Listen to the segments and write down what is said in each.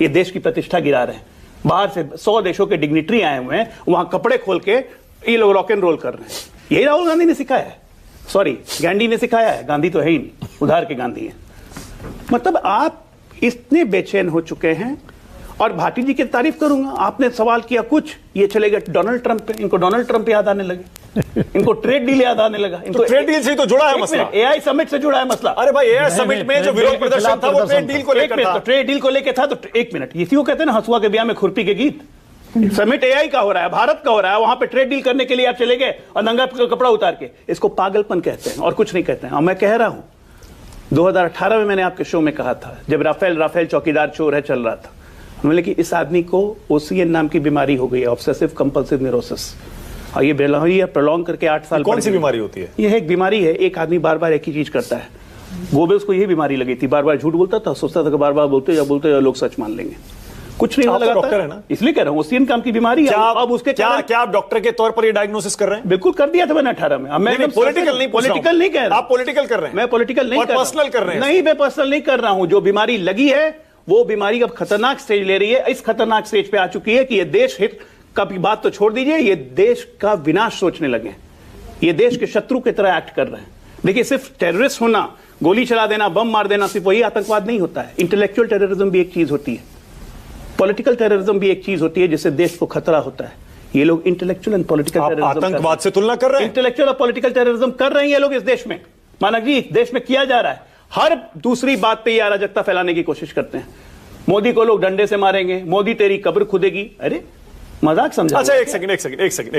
ये देश की प्रतिष्ठा गिरा रहे हैं। बाहर से 100 देशों के डिग्निटरी आए हुए हैं, वहां कपड़े खोल के ये लोग रॉक एंड रोल कर रहे हैं। यही राहुल गांधी ने सिखाया है, सॉरी गांधी ने सिखाया है, गांधी तो है ही नहीं, उधार के गांधी हैं। मतलब आप इतने बेचैन हो चुके हैं। और भाटी जी की तारीफ करूंगा, आपने सवाल किया कुछ, ये चले गए डोनाल्ड ट्रंप पे, इनको डोनाल्ड ट्रंप याद आने लगे, इनको ट्रेड डील याद आने लगा। इनको ट्रेड डील से तो जुड़ा है मसला, एआई समिट से जुड़ा है मसला। अरे भाई एआई समिट में जो विरोध प्रदर्शन था वो ट्रेड डील को लेकर था। ट्रेड डील को लेकर था, तो एक मिनट, इसी को कहते हैं ना हंसुआ के ब्याह में खुरपी के गीत। समिट एआई का हो रहा है, भारत का हो रहा है, वहां पे ट्रेड डील करने के लिए आप चले गए और नंगा कपड़ा उतार के। इसको पागलपन कहते हैं और कुछ नहीं कहते हैं। और मैं कह रहा हूं 2018 में मैंने आपके शो में कहा था, जब राफेल चौकीदार चोर है चल रहा था, मैंने कि इस आदमी को ओसीएन नाम की बीमारी हो गई है, ऑब्सेसिव कंपल्सिव न्यूरोसिस, और ये प्रॉन्ग करके 8 साल। कौन सी बीमारी होती है? ये एक बीमारी है, एक आदमी बार बार एक ही चीज करता है। गोबेल्स को यही बीमारी लगी थी, बार बार झूठ बोलता था, सोचता था कि बार बार बोलते या लोग सच मान लेंगे। कुछ नहीं लगा, डॉक्टर है ना, इसलिए कह रहा हूं ओसीएन काम की बीमारी है। अब उसके क्या आप डॉक्टर के तौर पर ये डायग्नोसिस कर रहे हैं? बिल्कुल कर दिया था मैंने 18 में। अब मैं पॉलिटिकल नहीं कह रहा, आप पॉलिटिकल कर रहे हैं। मैं पॉलिटिकल नहीं, पर्सनल कर रहे हैं। नहीं, मैं पर्सनल नहीं कर रहा हूं। जो बीमारी लगी है वो बीमारी अब खतरनाक स्टेज ले रही है, इस खतरनाक स्टेज पे आ चुकी है कि ये देश हित का बात तो छोड़ दीजिए, ये देश का विनाश सोचने लगे, ये देश के शत्रु की तरह एक्ट कर रहे हैं। देखिए, सिर्फ टेररिस्ट होना, गोली चला देना, बम मार देना, सिर्फ वही आतंकवाद नहीं होता है। इंटेलेक्चुअल टेररिज्म भी एक चीज होती है, पॉलिटिकल टेररिज्म भी एक चीज होती है, जिससे देश को खतरा होता है। ये लोग इंटेलेक्चुअल एंड पॉलिटिकल टेररिज्म, आतंकवाद से तुलना कर रहे हैं। इंटेलेक्चुअल और पॉलिटिकल टेररिज्म कर रहे हैं ये लोग इस देश में। मानक जी, देश में किया जा रहा है, हर दूसरी बात पे ये अराजकता फैलाने की कोशिश करते हैं। मोदी को लोग डंडे से मारेंगे, मोदी तेरी कब्र खुदेगी। अरे मजाक समझा? अच्छा, एक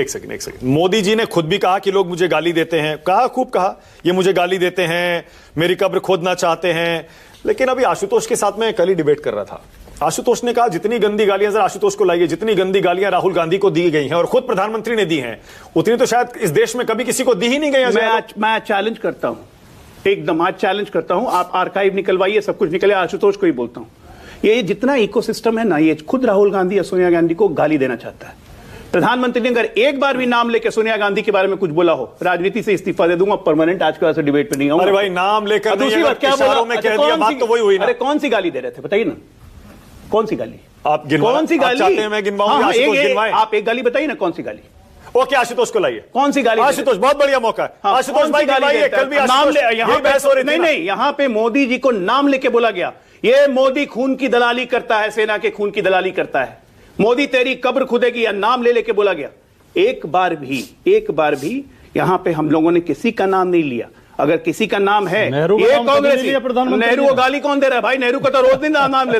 सेकंड। मोदी जी ने खुद भी कहा कि लोग मुझे गाली देते हैं, खूब कहा, ये मुझे गाली देते हैं, मेरी कब्र खोदना चाहते हैं। लेकिन अभी आशुतोष के साथ में कल ही डिबेट कर रहा था, आशुतोष ने कहा जितनी गंदी गालियां, जरा आशुतोष को लाइए, जितनी गंदी गालियां राहुल गांधी को दी गई हैं और खुद प्रधानमंत्री ने दी हैं, उतनी तो शायद इस देश में कभी किसी को दी ही नहीं गई। मैं चैलेंज करता हूं, एकदम आज चैलेंज करता हूं, आप आर्काइव निकलवाइए, सब कुछ निकले, आशुतोष को ही बोलता हूं। ये जितना इकोसिस्टम है ना, ये खुद राहुल गांधी या सोनिया गांधी को गाली देना चाहता है। प्रधानमंत्री ने अगर एक बार भी नाम लेकर सोनिया गांधी के बारे में कुछ बोला हो, राजनीति से इस्तीफा दे दूंगा, परमानेंट आज के बाद से डिबेट पे नहीं आऊंगा। अरे भाई, नाम लेकर दूसरी बात क्या बोला, में कह दिया, बात तो वही हुई ना। अरे कौन सी गाली दे रहे थे बताइए ना, कौन सी गाली? आप कौन सी गाली? मैं गिनवाऊं? आप एक गाली बताइए ना, कौन सी गाली? ओके, आशुतोष को लाइए। कौन सी गाली? आशुतोष, बहुत बढ़िया मौका है। आशुतोष भाई गिनवाइए, कल भी नाम ले, यहां बहस हो रही थी। नहीं, यहां पे मोदी जी को नाम लेके बोला गया, ये मोदी खून की दलाली करता है, सेना के खून की दलाली करता है, मोदी तेरी कब्र खुदेगी, या नाम ले लेके बोला गया। एक बार भी यहां पे हम लोगों ने किसी का नाम नहीं लिया। अगर किसी का नाम है, ये कांग्रेस, नेहरू को गाली कौन दे रहा है भाई? नेहरू का तो रोज दिन नाम लेता